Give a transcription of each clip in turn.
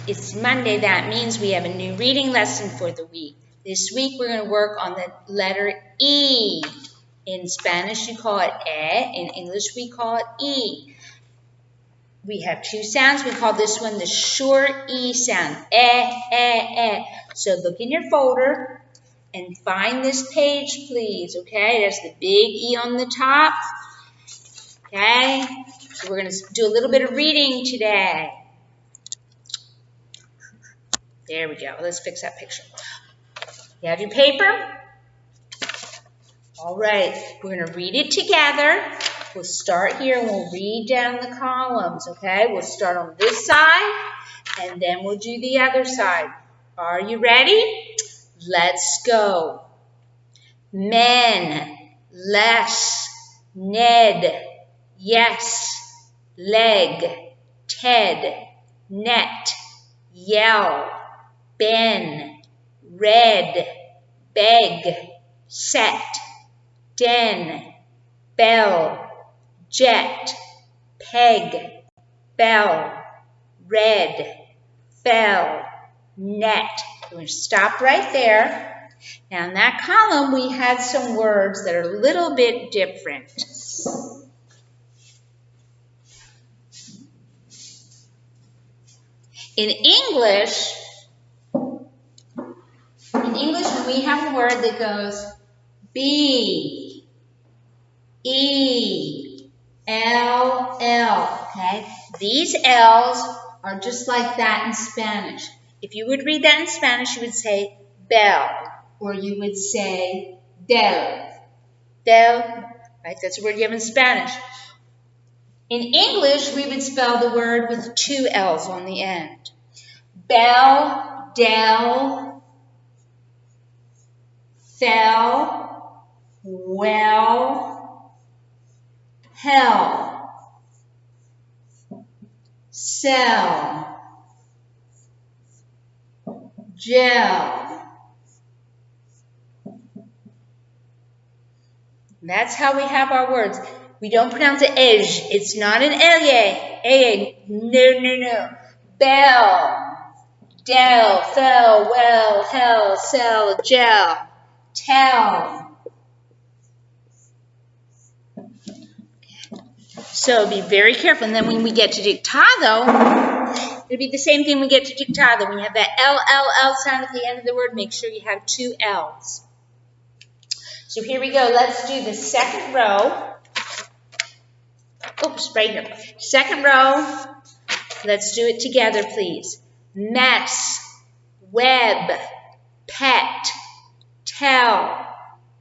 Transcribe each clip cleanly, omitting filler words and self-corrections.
It's Monday. That means we have a new reading lesson for the week. This week we're going to work on the letter E. In Spanish you call it E. In English we call it E. We have two sounds. We call this one the short E sound. E. So look in your folder and find this page, please. Okay, it has the big E on the top. Okay, so we're going to do a little bit of reading today. There we go. Let's fix that picture. You have your paper? All right. We're going to read it together. We'll start here and we'll read down the columns, okay? We'll start on this side and then we'll do the other side. Are you ready? Let's go. Men, less, Ned, yes, leg, Ted, net, yell, Ben, red, beg, set, den, bell, jet, peg, bell, red, fell, net. We're going to stop right there. Now in that column we had some words that are a little bit different. In English, when we have a word that goes B, E, L, L, okay? These L's are just like that in Spanish. If you would read that in Spanish, you would say bell, or you would say del. Del, right? That's a word you have in Spanish. In English, we would spell the word with two L's on the end. Bell, del, fell, well, hell, sell, gel. That's how we have our words. We don't pronounce it edge. It's not an L-Y. No. Bell, del, fell, well, hell, sell, gel, tell. So be very careful. And then when we get to dictado, it'll be the same thing when we get to dictado. When you have that L sound at the end of the word, make sure you have two L's. So here we go. Let's do the second row. Oops, right here. Second row. Let's do it together, please. Mess, web, pet, tell,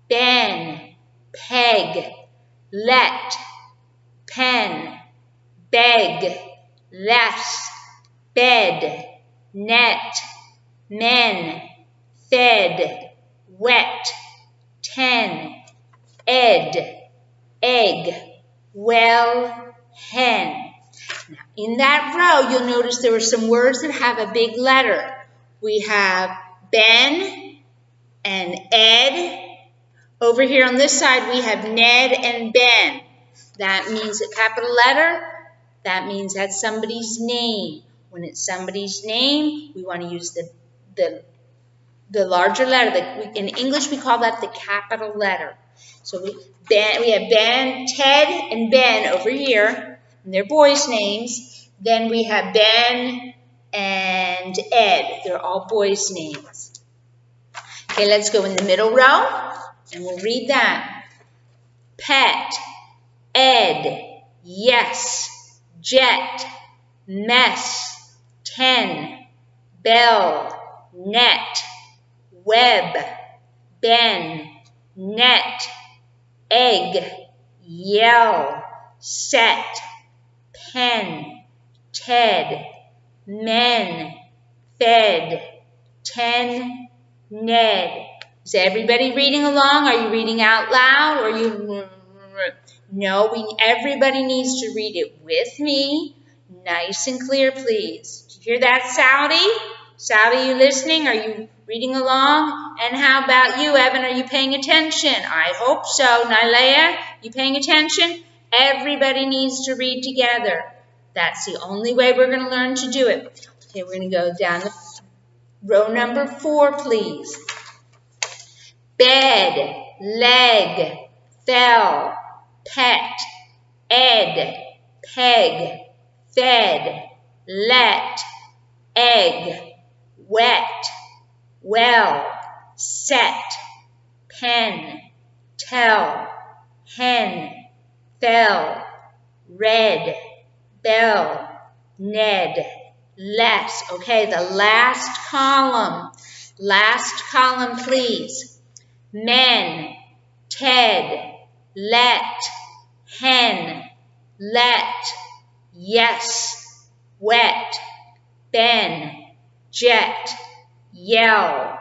ben, peg, let, pen, beg, less, bed, net, men, fed, wet, ten, ed, egg, well, hen. Now, in that row, you'll notice there are some words that have a big letter. We have Ben and Ed. Over here on this side, we have Ned and Ben. That means a capital letter. That means that's somebody's name. When it's somebody's name, we want to use the larger letter. In English, we call that the capital letter. So we have Ben, Ted, and Ben over here, and they're boys' names. Then we have Ben and Ed. They're all boys' names. Okay, let's go in the middle row, and we'll read that. Pet, Ed, yes, jet, mess, ten, bell, net, web, ben, net, egg, yell, set, pen, Ted, men, fed, ten, Ned. Is everybody reading along? Are you reading out loud? Or are you... No, everybody needs to read it with me. Nice and clear, please. Did you hear that, Saudi? Saudi, you listening? Are you reading along? And how about you, Evan? Are you paying attention? I hope so. Nylea, you paying attention? Everybody needs to read together. That's the only way we're going to learn to do it. Okay, we're going to go down to row number 4, please. Bed, leg, fell, pet, ed, peg, fed, let, egg, wet, well, set, pen, tell, hen, fell, red, bell, Ned, less. Okay, the last column. Last column, please. Men, Ted, let, hen, let, yes, wet, Ben, jet, yell,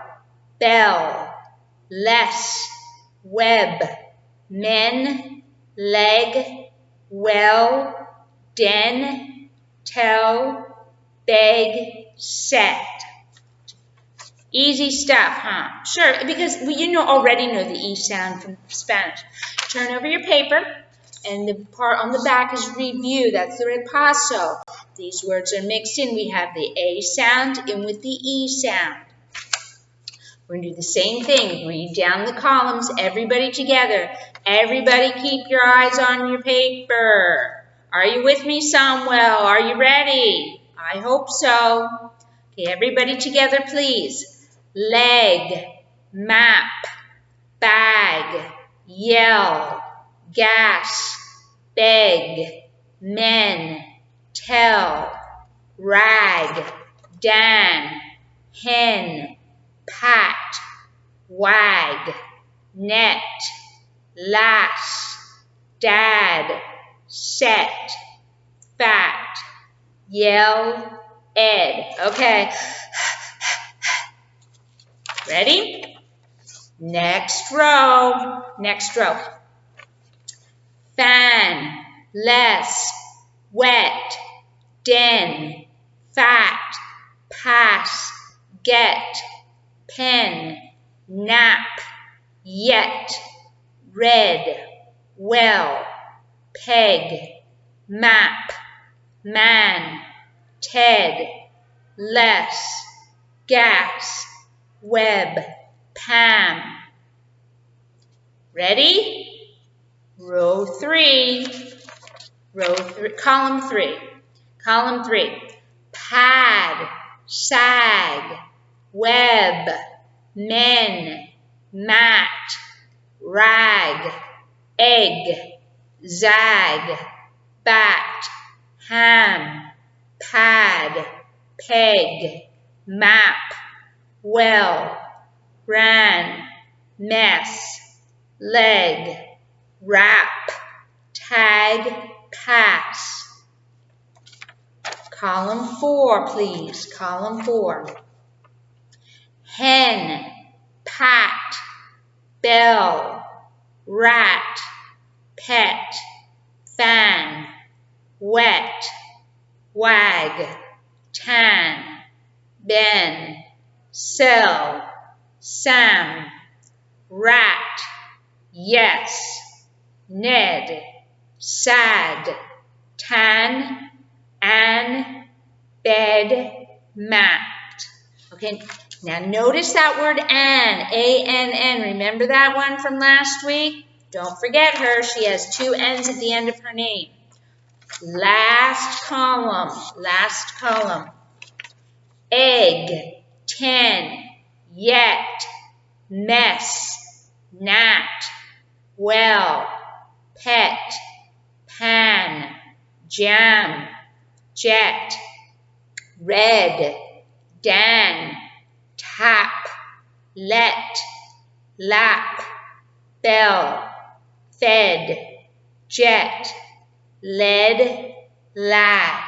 bell, less, web, men, leg, well, den, tell, beg, set. Easy stuff, huh? Sure, because you already know the E sound from Spanish. Turn over your paper, and the part on the back is review. That's the repaso. These words are mixed in. We have the A sound in with the E sound. We're going to do the same thing. Read down the columns, everybody together. Everybody keep your eyes on your paper. Are you with me, Samuel? Are you ready? I hope so. Okay, everybody together, please. Leg, map, bag, yell, gas, beg, men, tell, rag, Dan, hen, pat, wag, net, lass, dad, set, fat, yell, ed. Okay. Ready? Next row. Next row. Fan, less, wet, den, fat, pass, get, pen, nap, yet, red, well, peg, map, man, Ted, less, gas, web, Pam. Ready? Row 3. Column 3. Column 3. Pad, sag, web, men, mat, rag, egg, zag, bat, ham, pad, peg, map, well, ran, mess, leg, wrap, tag, pass. Column 4, please. Column 4. Hen, pat, bell, rat, pet, fan, wet, wag, tan, Ben, sell, Sam, rat, yes, Ned, sad, tan, Ann, bed, mat. Okay, now notice that word Ann, A-N-N. Remember that one from last week? Don't forget her. She has 2 N's at the end of her name. Last column. Last column. Egg, 10, yet, mess, gnat, well, pet, pan, jam, jet, red, Dan, tap, let, lap, bell, fed, jet, lead, lad.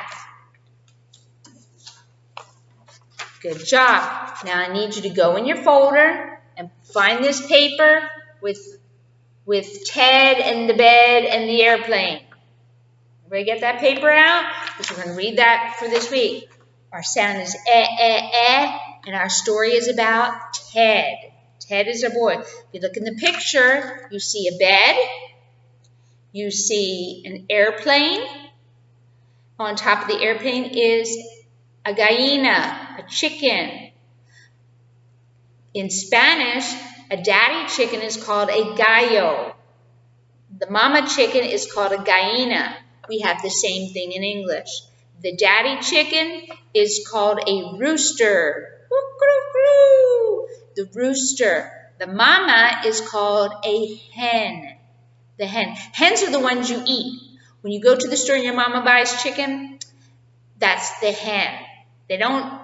Good job. Now I need you to go in your folder and find this paper with Ted and the bed and the airplane. Everybody get that paper out? Because we're going to read that for this week. Our sound is and our story is about Ted. Ted is a boy. If you look in the picture, you see a bed. You see an airplane. On top of the airplane is a gallina, a chicken. In Spanish, a daddy chicken is called a gallo. The mama chicken is called a gallina. We have the same thing in English. The daddy chicken is called a rooster. The rooster. The mama is called a hen. The hen. Hens are the ones you eat. When you go to the store and your mama buys chicken, that's the hen. They don't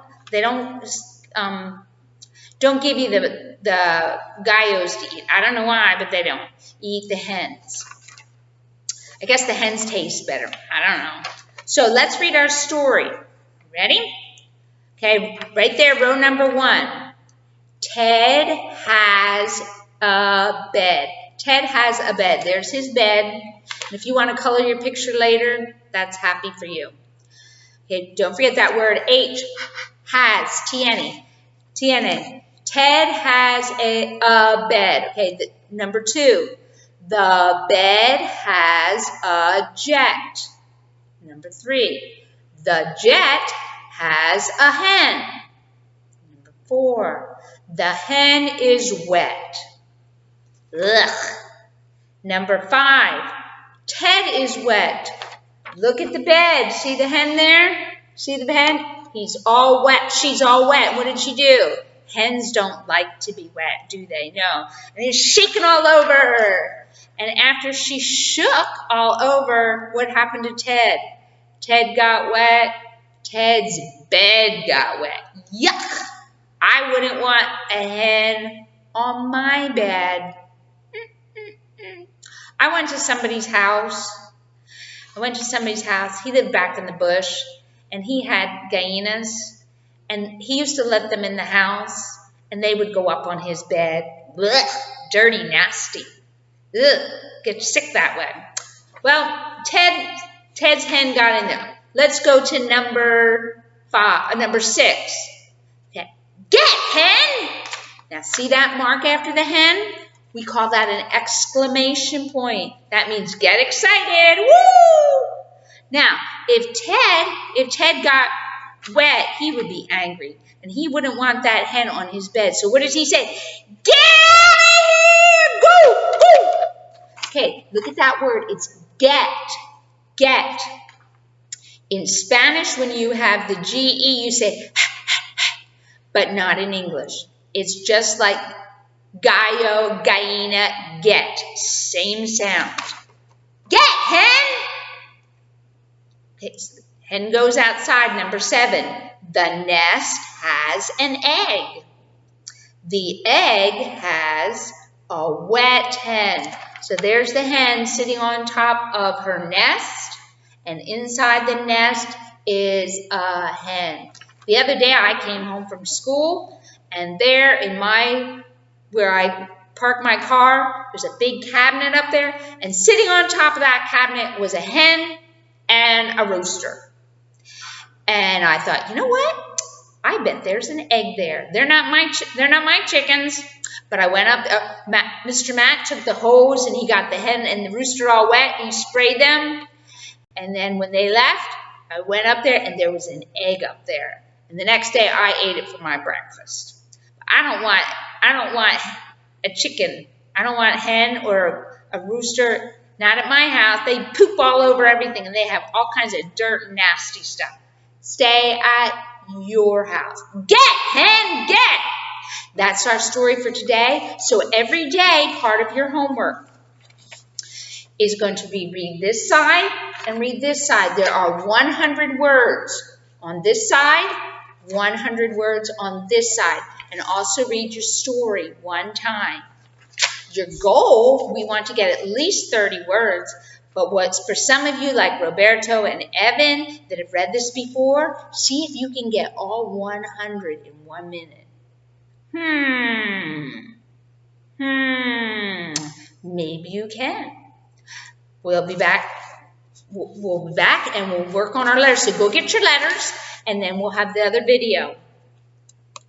give you the gallos to eat. I don't know why, but they don't. You eat the hens. I guess the hens taste better. I don't know. So let's read our story. Ready? Okay, right there, row number 1. Ted has a bed. Ted has a bed. There's his bed. And if you want to color your picture later, that's happy for you. Okay, don't forget that word H, has, T-N-E. T-N-E. Ted has a bed. Okay, number 2. The bed has a jet. Number 3. The jet has a hen. Number 4. The hen is wet. Ugh. Number 5. Ted is wet. Look at the bed. See the hen there? See the hen? He's all wet. She's all wet. What did she do? Hens don't like to be wet, do they? No. And he's shaking all over her. And after she shook all over, what happened to Ted? Ted got wet. Ted's bed got wet. Yuck! I wouldn't want a hen on my bed. I went to somebody's house. He lived back in the bush, and he had gallinas, and he used to let them in the house, and they would go up on his bed. Blech, dirty, nasty. Ugh, get sick that way. Well, Ted's hen got in there. Let's go to number 6. Okay. Get, hen! Now, see that mark after the hen? We call that an exclamation point. That means get excited. Woo! Now, if Ted got wet, he would be angry. And he wouldn't want that hen on his bed. So what does he say? Get out of here! Go! Go! Okay, look at that word. It's get. Get. In Spanish, when you have the G-E, you say, but not in English. It's just like gallo, gallina, get. Same sound. Get, hen! Okay, so hen goes outside. Number 7. The nest has an egg. The egg has a wet hen. So there's the hen sitting on top of her nest. And inside the nest is a hen. The other day I came home from school, and there in where I park my car, there's a big cabinet up there, and sitting on top of that cabinet was a hen and a rooster. And I thought, you know what? I bet there's an egg there. They're not my chickens. But I went up, Mr. Matt took the hose and he got the hen and the rooster all wet, and he sprayed them. And then when they left, I went up there and there was an egg up there. And the next day I ate it for my breakfast. I don't want a chicken. I don't want a hen or a rooster. Not at my house. They poop all over everything and they have all kinds of dirt and nasty stuff. Stay at your house. Get, hen, get! That's our story for today. So every day, part of your homework is going to be read this side and read this side. There are 100 words on this side, 100 words on this side. And also read your story one time. Your goal, we want to get at least 30 words. But what's for some of you, like Roberto and Evan, that have read this before, see if you can get all 100 in 1 minute. Maybe you can. We'll be back. We'll be back and we'll work on our letters. So go get your letters, and then we'll have the other video.